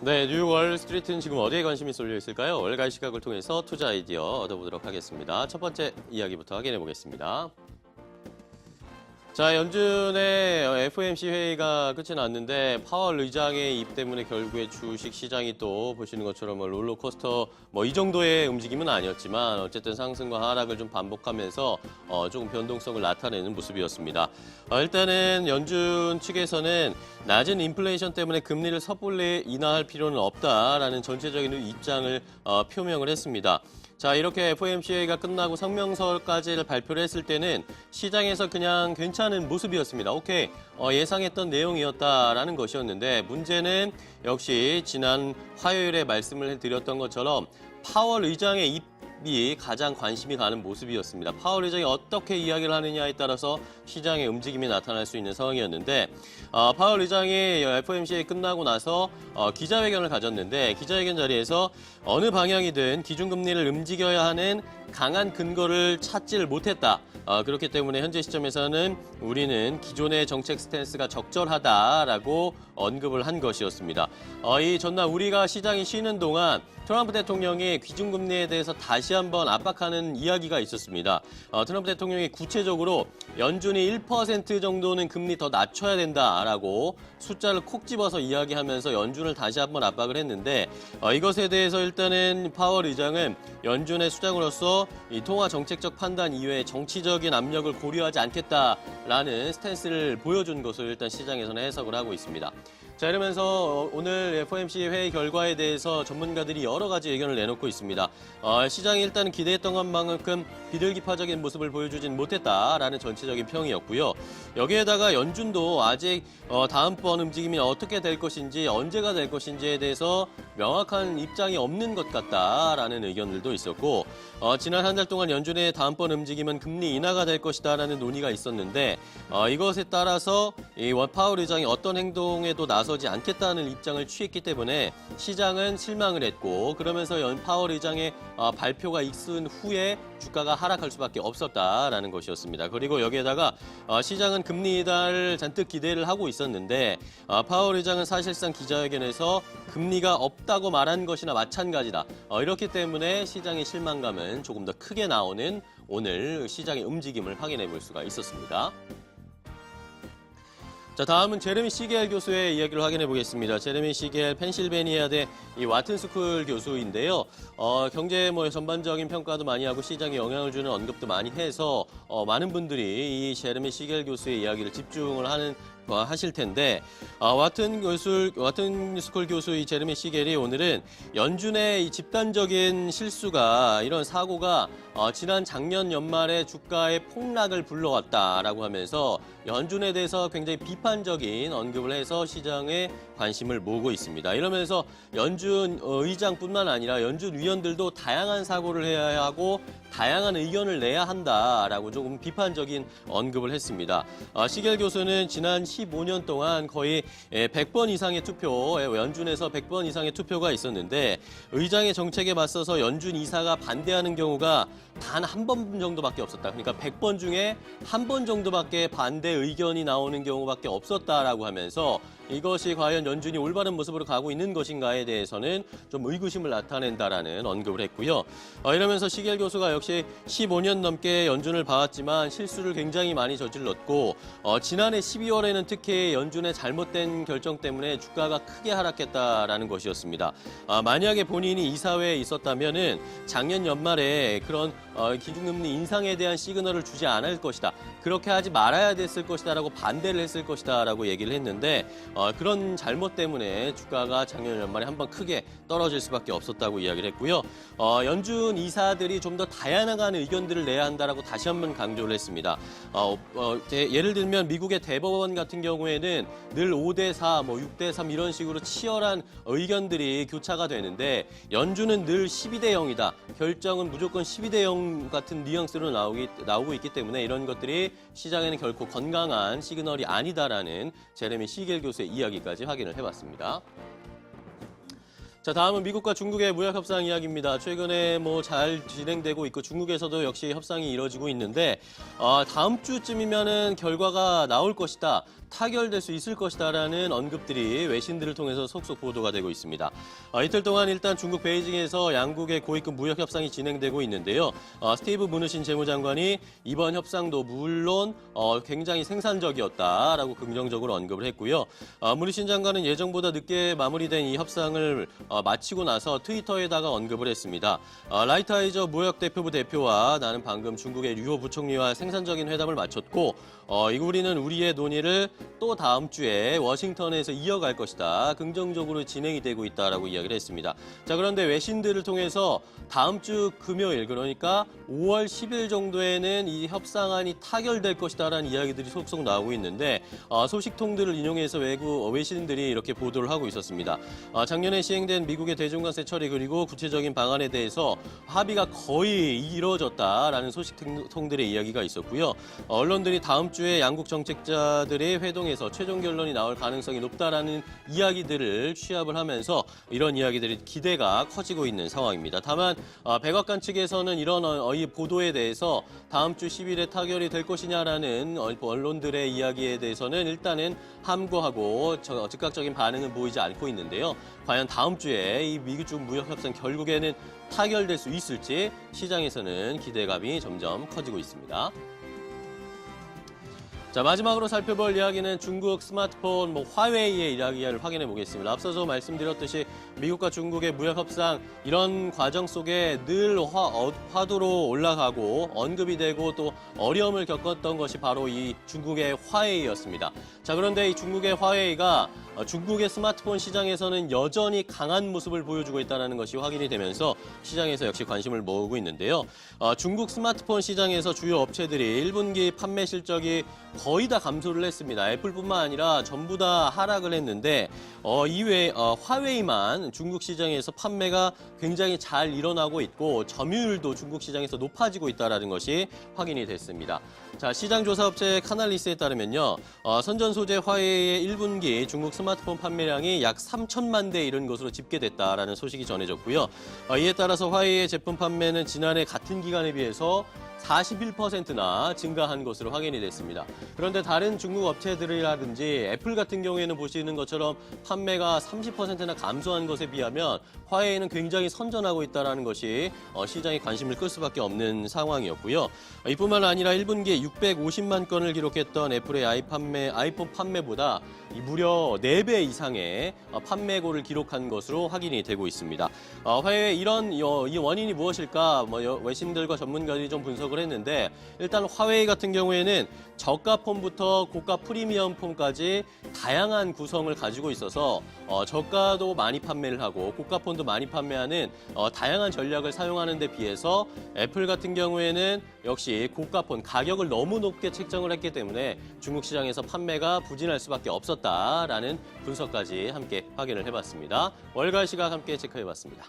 네, 뉴욕 월스트리트는 지금 어디에 관심이 쏠려 있을까요? 월가의 시각을 통해서 투자 아이디어 얻어보도록 하겠습니다. 첫 번째 이야기부터 확인해 보겠습니다. 자, 연준의 FOMC 회의가 끝이 났는데 파월 의장의 입 때문에 결국에 주식 시장이 또 보시는 것처럼 롤러코스터 이 정도의 움직임은 아니었지만 어쨌든 상승과 하락을 좀 반복하면서 조금 변동성을 나타내는 모습이었습니다. 일단은 연준 측에서는 낮은 인플레이션 때문에 금리를 섣불리 인하할 필요는 없다라는 전체적인 입장을 표명을 했습니다. 자, 이렇게 FOMC가 끝나고 성명서까지 발표를 했을 때는 시장에서 그냥 괜찮은 모습이었습니다. 오케이, 예상했던 내용이었다라는 것이었는데 문제는 역시 지난 화요일에 말씀을 드렸던 것처럼 파월 의장의 입이 가장 관심이 가는 모습이었습니다. 파월 의장이 어떻게 이야기를 하느냐에 따라서 시장의 움직임이 나타날 수 있는 상황이었는데 파월 의장이 FOMC 끝나고 나서 기자회견을 가졌는데 기자회견 자리에서 어느 방향이든 기준금리를 움직여야 하는 강한 근거를 찾지를 못했다. 그렇기 때문에 현재 시점에서는 우리는 기존의 정책 스탠스가 적절하다라고 언급을 한 것이었습니다. 이 전날 우리가 시장이 쉬는 동안 트럼프 대통령이 기준금리에 대해서 다시 한번 압박하는 이야기가 있었습니다. 트럼프 대통령이 구체적으로 연준이 1% 정도는 금리 더 낮춰야 된다라고 숫자를 콕 집어서 이야기하면서 연준을 다시 한번 압박을 했는데 이것에 대해서 일단은 파월 의장은 연준의 수장으로서 이 통화 정책적 판단 이외에 정치적인 압력을 고려하지 않겠다라는 스탠스를 보여준 것으로 일단 시장에서는 해석을 하고 있습니다. 자, 이러면서 오늘 FOMC 회의 결과에 대해서 전문가들이 여러 가지 의견을 내놓고 있습니다. 시장이 일단 기대했던 것만큼 비둘기파적인 모습을 보여주진 못했다라는 전체적인 평이었고요. 여기에다가 연준도 아직 다음번 움직임이 어떻게 될 것인지 언제가 될 것인지에 대해서 명확한 입장이 없는 것 같다라는 의견들도 있었고 지난 한 달 동안 연준의 다음번 움직임은 금리 인하가 될 것이다라는 논의가 있었는데 이것에 따라서 이 파월 의장이 어떤 행동에도 나서지 않겠다는 입장을 취했기 때문에 시장은 실망을 했고 그러면서 파월 의장의 발표가 있은 후에 주가가 하락할 수밖에 없었다라는 것이었습니다. 그리고 여기에다가 시장은 금리 인하를 잔뜩 기대를 하고 있었는데 파월 의장은 사실상 기자회견에서 금리가 없다고 말한 것이나 마찬가지다. 이렇기 때문에 시장의 실망감은 조금 더 크게 나오는 오늘 시장의 움직임을 확인해 볼 수가 있었습니다. 자, 다음은 제레미 시겔 교수의 이야기를 확인해 보겠습니다. 제레미 시겔 펜실베니아대 이 와튼스쿨 교수인데요. 경제 전반적인 평가도 많이 하고 시장에 영향을 주는 언급도 많이 해서 많은 분들이 이 제레미 시겔 교수의 이야기를 집중을 하실 텐데 와튼스쿨 교수 이 제레미 시겔이 오늘은 연준의 이 집단적인 실수가 이런 사고가 지난 작년 연말에 주가의 폭락을 불러왔다라고 하면서 연준에 대해서 굉장히 비판적인 언급을 해서 시장의 관심을 모으고 있습니다. 이러면서 연준 의장뿐만 아니라 연준 위원들도 다양한 사고를 해야 하고 다양한 의견을 내야 한다라고 조금 비판적인 언급을 했습니다. 시겔 교수는 지난 15년 동안 거의 100번 이상의 연준에서 100번 이상의 투표가 있었는데 의장의 정책에 맞서서 연준 이사가 반대하는 경우가 단 한 번 정도밖에 없었다. 그러니까 100번 중에 한 번 정도밖에 반대 의견이 나오는 경우밖에 없었다라고 하면서 이것이 과연 연준이 올바른 모습으로 가고 있는 것인가에 대해서는 좀 의구심을 나타낸다라는 언급을 했고요. 이러면서 시겔 교수가 역시 15년 넘게 연준을 봐왔지만 실수를 굉장히 많이 저질렀고 지난해 12월에는 특히 연준의 잘못된 결정 때문에 주가가 크게 하락했다라는 것이었습니다. 만약에 본인이 이사회에 있었다면은 작년 연말에 그런 기준금리 인상에 대한 시그널을 주지 않을 것이다. 그렇게 하지 말아야 됐을 것이다라고 반대를 했을 것이다라고 얘기를 했는데 그런 잘못 때문에 주가가 작년 연말에 한번 크게 떨어질 수밖에 없었다고 이야기를 했고요. 연준 이사들이 좀 더 다양한 의견들을 내야 한다라고 다시 한번 강조를 했습니다. 예를 들면 미국의 대법원 같은 경우에는 늘 5대4, 6대3 이런 식으로 치열한 의견들이 교차가 되는데 연준은 늘 12대0이다. 결정은 무조건 12대0 같은 뉘앙스로 나오고 있기 때문에 이런 것들이 시장에는 결코 건강한 시그널이 아니다라는 제레미 시겔 교수의 이야기까지 확인을 해봤습니다. 자, 다음은 미국과 중국의 무역 협상 이야기입니다. 최근에 잘 진행되고 있고 중국에서도 역시 협상이 이뤄지고 있는데 다음 주쯤이면은 결과가 나올 것이다. 타결될 수 있을 것이다라는 언급들이 외신들을 통해서 속속 보도가 되고 있습니다. 이틀 동안 일단 중국 베이징에서 양국의 고위급 무역 협상이 진행되고 있는데요. 스티브 무누신 재무장관이 이번 협상도 물론 굉장히 생산적이었다라고 긍정적으로 언급을 했고요. 무누신 장관은 예정보다 늦게 마무리된 이 협상을 마치고 나서 트위터에다가 언급을 했습니다. 라이트하이저 무역대표부 대표와 나는 방금 중국의 류호 부총리와 생산적인 회담을 마쳤고 우리는 우리의 논의를 또 다음 주에 워싱턴에서 이어갈 것이다. 긍정적으로 진행이 되고 있다라고 이야기를 했습니다. 자, 그런데 외신들을 통해서 다음 주 금요일 그러니까 5월 10일 정도에는 이 협상안이 타결될 것이다라는 이야기들이 속속 나오고 있는데 소식통들을 인용해서 외신들이 이렇게 보도를 하고 있었습니다. 작년에 시행된 미국의 대중관세 처리 그리고 구체적인 방안에 대해서 합의가 거의 이루어졌다라는 소식통들의 이야기가 있었고요. 언론들이 다음 주에 양국 정책자들의 회동에서 최종 결론이 나올 가능성이 높다라는 이야기들을 취합을 하면서 이런 이야기들이 기대가 커지고 있는 상황입니다. 다만 백악관 측에서는 이런 이 보도에 대해서 다음 주 10일에 타결이 될 것이냐라는 언론들의 이야기에 대해서는 일단은 함구하고 즉각적인 반응은 보이지 않고 있는데요. 과연 다음 주에 이 미중 무역 협상 결국에는 타결될 수 있을지 시장에서는 기대감이 점점 커지고 있습니다. 자, 마지막으로 살펴볼 이야기는 중국 스마트폰 화웨이의 이야기를 확인해 보겠습니다. 앞서서 말씀드렸듯이 미국과 중국의 무역 협상 이런 과정 속에 늘 화두로 올라가고 언급이 되고 또 어려움을 겪었던 것이 바로 이 중국의 화웨이였습니다. 자, 그런데 이 중국의 화웨이가 중국의 스마트폰 시장에서는 여전히 강한 모습을 보여주고 있다는 것이 확인이 되면서 시장에서 역시 관심을 모으고 있는데요. 중국 스마트폰 시장에서 주요 업체들이 1분기 판매 실적이 거의 다 감소를 했습니다. 애플뿐만 아니라 전부 다 하락을 했는데 이외에 화웨이만 중국 시장에서 판매가 굉장히 잘 일어나고 있고 점유율도 중국 시장에서 높아지고 있다는 것이 확인이 됐습니다. 자, 시장조사업체 카날리스에 따르면요. 선전 소재 화웨이의 1분기 중국 스마트폰 판매량이 약 3천만 대 이른 것으로 집계됐다라는 소식이 전해졌고요. 이에 따라서 화웨이의 제품 판매는 지난해 같은 기간에 비해서 41%나 증가한 것으로 확인이 됐습니다. 그런데 다른 중국 업체들이라든지 애플 같은 경우에는 보시는 것처럼 판매가 30%나 감소한 것에 비하면 화웨이는 굉장히 선전하고 있다는 것이 시장의 관심을 끌 수밖에 없는 상황이었고요. 이뿐만 아니라 1분기에 650만 건을 기록했던 애플의 아이폰 판매보다 무려 4배 이상의 판매고를 기록한 것으로 확인이 되고 있습니다. 화웨이 이 원인이 무엇일까? 외신들과 전문가들이 좀 분석을 했는데 일단 화웨이 같은 경우에는 저가 폰부터 고가 프리미엄 폰까지 다양한 구성을 가지고 있어서 저가도 많이 판매를 하고 고가 폰도 많이 판매하는 다양한 전략을 사용하는 데 비해서 애플 같은 경우에는 역시 고가 폰 가격을 너무 높게 책정을 했기 때문에 중국 시장에서 판매가 부진할 수밖에 없었다라는 분석까지 함께 확인을 해봤습니다. 월간 시각 함께 체크해봤습니다.